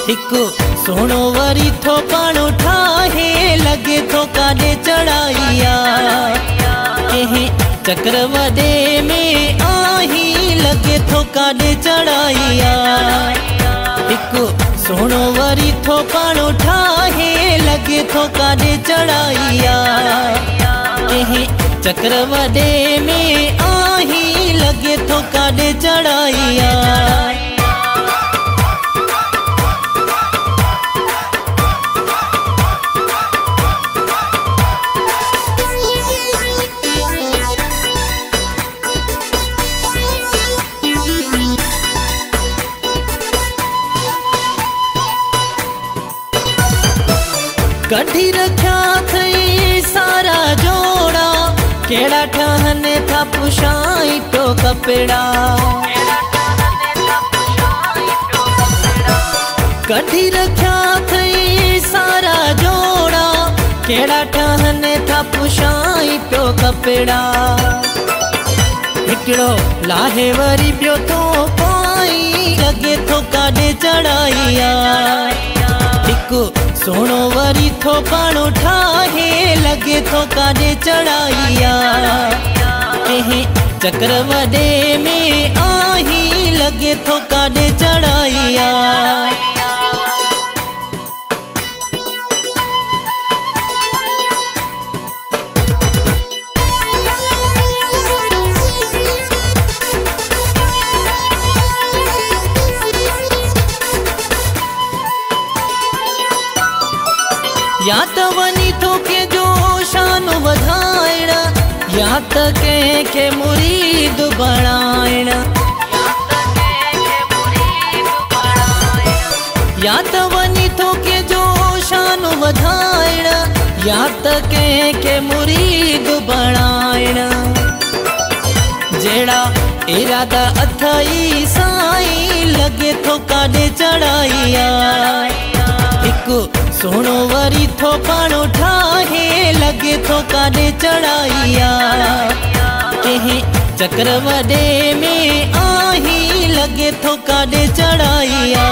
हिकु सोनो वरी थो पाणो ठाहे लगे थो काॾे चढ़ाइया कहीं चक्र वदे में आही लगे थो काॾे चढ़ाइया हिकु सोनो वरी थो पाणो ठाहे लगे थो काॾे चढ़ाइया कहीं चक्र वदे में आही लगे थो काॾे चढ़ाइया कढी रखा थई सारा जोड़ा केड़ा ठहने था पुछाई तो कपड़ा कढी रखा थई सारा जोड़ा केड़ा ठहने था पुछाई तो कपड़ा हिकड़ो लाहे वरी पियो तो पाई लगे थो काॾे चढ़ाइया हिकु सोनो वरी थो पाणो ठाहे लगे थो काॾे चढ़ाइया कहीं चक्र वदे में आही लगे थो काॾे चढ़ाइया या त वनी थो के जो शान वधाइण या त के मुरीद बणाइण या त वनी थो के जो शान वधाइण या त के मुरीद बणाइण जेड़ा इरादा अथई साईं लगे थो काॾे चढ़ाइया हिकु सोनो वरी थो पाणो ठाहे लगे थो काॾे चढ़ाइया कहीं चक्र वदे में आही लगे थो काॾे चढ़ाइया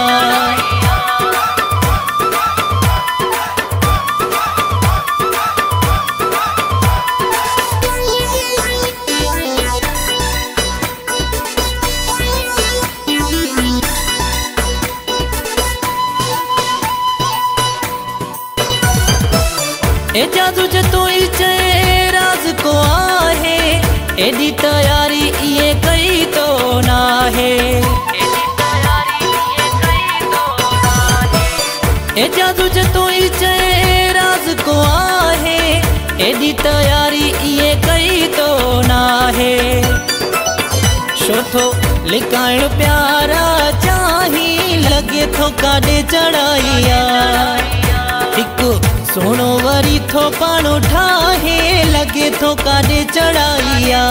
एजाजु जतोई चे राज को आहे एडी तैयारी ये कई तो ना है एजाजु जतोई चे राज को आहे एडी तैयारी ये कई तो ना है शोथो लिकाइण प्यारा चाही लगे थो काॾे चढ़ाइया हिकु सोनो वरी थो पाणो ठाहे लगे थो काॾे चढ़ाइया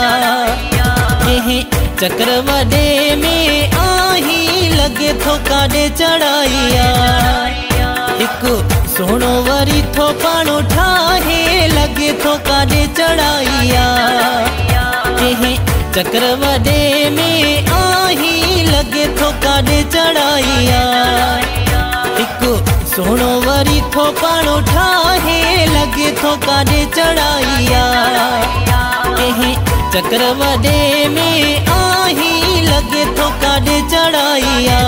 कहीं चक्र वदे में आही लगे थो काॾे चढ़ाइया हिकु सोनो वरी थो पाणो ठाहे लगे थो काॾे चढ़ाइया कहीं चक्र वदे में आही लगे थो काॾे चढ़ाइया हिकु सोनो वरी थो पाणो ठाहे लगे थो काॾे चढ़ाइया कहीं चक्र वदे में आही लगे थो काॾे चढ़ाइया।